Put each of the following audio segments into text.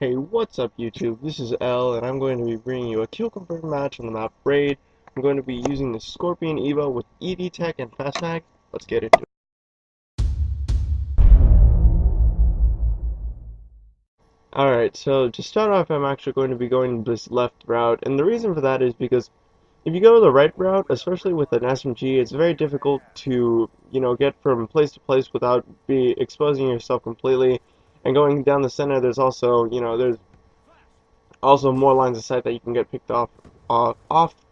Hey, what's up YouTube? This is L, and I'm going to be bringing you a kill confirm match on the map Raid. I'm going to be using the Scorpion Evo with EV Tech and Fast Mag. Let's get into it. Alright, so to start off, I'm actually going to be going this left route, and the reason for that is because if you go the right route, especially with an SMG, it's very difficult to, get from place to place without exposing yourself completely. And going down the center, there's also more lines of sight that you can get picked off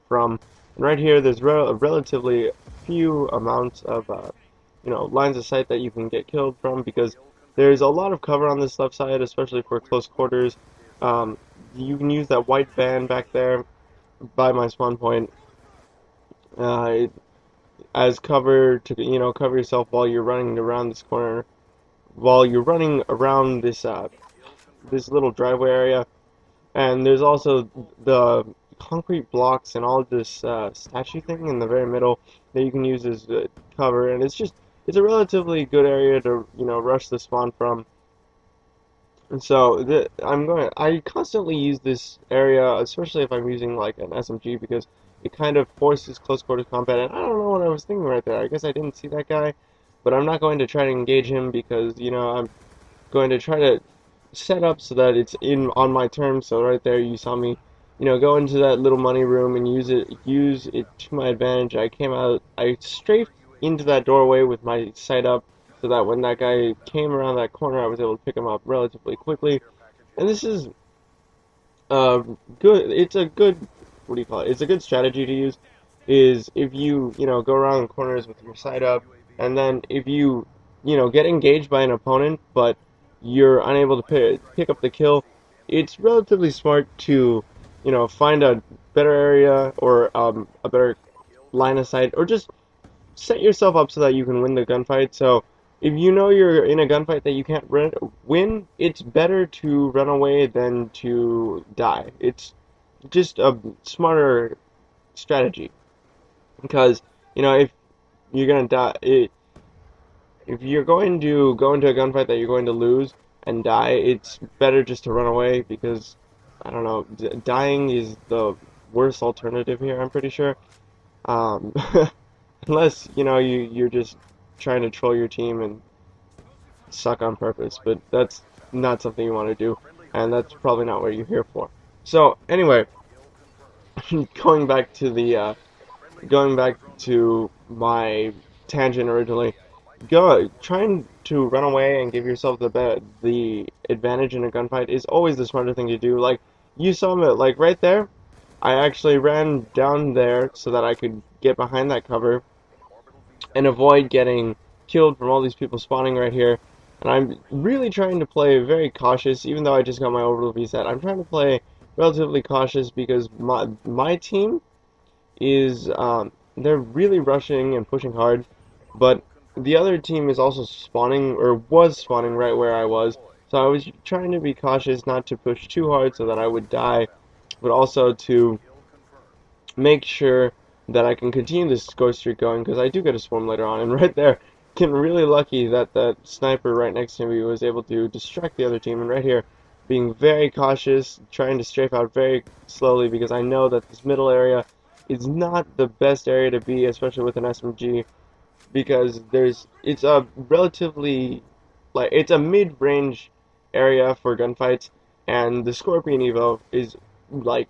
from. And right here, there's a relatively few amounts of lines of sight that you can get killed from because there's a lot of cover on this left side, especially for close quarters. Um, you can use that white band back there by my spawn point uh, as cover to cover yourself while you're running around this corner, while you're running around this little driveway area. And there's also the concrete blocks and all this statue thing in the very middle that you can use as cover. And it's a relatively good area to, rush the spawn from. And so I constantly use this area, especially if I'm using like an SMG, because it kind of forces close quarters combat. And I don't know what I was thinking right there. I guess I didn't see that guy, but I'm not going to try to engage him because, I'm going to try to set up so that it's in on my terms. So right there, you saw me, go into that little money room and use it to my advantage. I strafed into that doorway with my sight up, so that when that guy came around that corner, I was able to pick him up relatively quickly. And this is good. It's a good, what do you call it? It's a good strategy to use. Is if you go around corners with your sight up, and then if you get engaged by an opponent, but you're unable to pick up the kill, it's relatively smart to, find a better area or a better line of sight, or just set yourself up so that you can win the gunfight. So if you know you're in a gunfight that you can't win, it's better to run away than to die. It's just a smarter strategy because if you're gonna die, if you're going to go into a gunfight that you're going to lose and die, it's better just to run away because I don't know, dying is the worst alternative here. I'm pretty sure. Um, unless you're just trying to troll your team and suck on purpose, but that's not something you want to do, and that's probably not what you're here for. So anyway, going back to my tangent originally, trying to run away and give yourself the advantage in a gunfight is always the smarter thing to do. Like you saw me, like right there, I actually ran down there so that I could get behind that cover and avoid getting killed from all these people spawning right here. And I'm really trying to play very cautious, even though I just got my orbital reset. I'm trying to play relatively cautious because my team is they're really rushing and pushing hard, but the other team is also spawning or was spawning right where I was. So I was trying to be cautious, not to push too hard so that I would die, but also to make sure that I can continue this score streak going because I do get a swarm later on. And right there, getting really lucky that that sniper right next to me was able to distract the other team. And right here, being very cautious, trying to strafe out very slowly because I know that this middle area is not the best area to be, especially with an SMG, because it's a relatively it's a mid-range area for gunfights, and the Scorpion Evo is like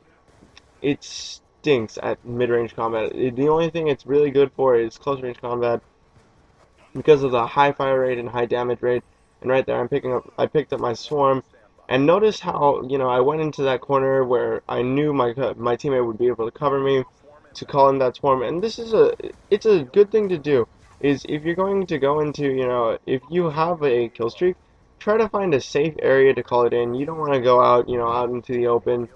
it stinks at mid-range combat. The only thing it's really good for is close-range combat because of the high fire rate and high damage rate. And right there, I picked up my swarm, and notice how I went into that corner where I knew my teammate would be able to cover me to call in that swarm. And it's a good thing to do. Is if you're going to go into if you have a kill streak, try to find a safe area to call it in. You don't want to go out out into the open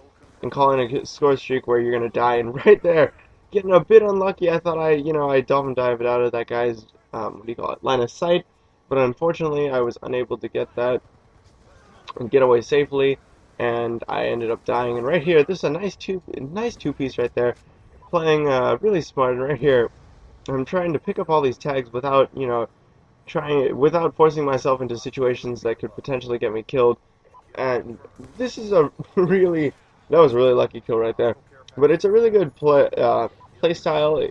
and calling a score streak where you're gonna die. And right there, getting a bit unlucky. I thought I dolphin dived out of that guy's what do you call it, line of sight, but unfortunately I was unable to get that and get away safely, and I ended up dying. And right here, this is a nice two piece right there, playing really smart. And right here, I'm trying to pick up all these tags without without forcing myself into situations that could potentially get me killed. And this is a really that was a really lucky kill right there. But it's a really good play style.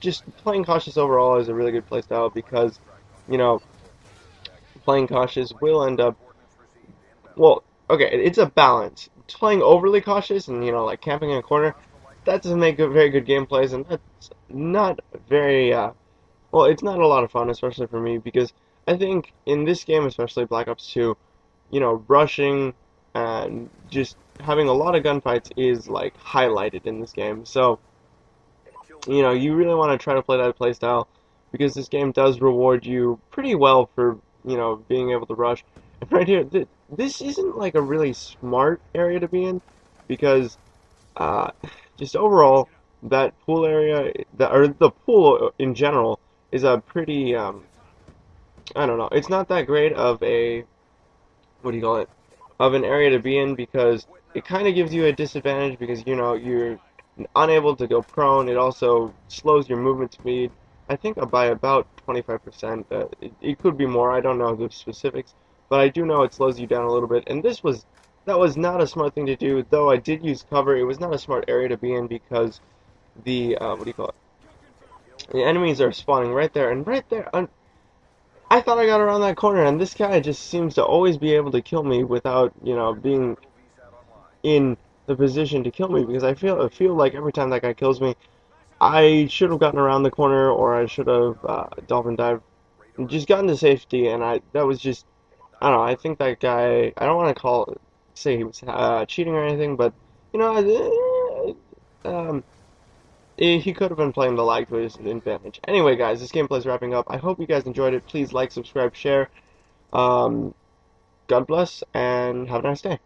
Just playing cautious overall is a really good play style because you know playing cautious will end up well. Okay, it's a balance. Playing overly cautious and like camping in a corner, that doesn't make very good gameplays, and that's not very well. It's not a lot of fun, especially for me, because I think in this game, especially Black Ops 2, rushing and just having a lot of gunfights is like highlighted in this game. So, you really want to try to play that playstyle because this game does reward you pretty well for, being able to rush. And right here, this isn't like a really smart area to be in because uh, just overall, that pool area, or the pool in general, is a pretty, I don't know, it's not that great of a what do you call it, of an area to be in because it kind of gives you a disadvantage because you're unable to go prone. It also slows your movement speed. I think by about 25%. It could be more. I don't know the specifics, but I do know it slows you down a little bit. And that was not a smart thing to do. Though I did use cover, it was not a smart area to be in because the what do you call it? The enemies are spawning right there, and right there. I thought I got around that corner, and this guy just seems to always be able to kill me without, being in the position to kill me because I feel like every time that guy kills me, I should have gotten around the corner or I should have dolphin dived and just gotten to safety, and that was just I don't know. I think that guy. I don't want to say he was cheating or anything, but you know, he could have been playing the lag to his advantage. Anyway, guys, this gameplay's wrapping up. I hope you guys enjoyed it. Please like, subscribe, share. Um, God bless, and have a nice day.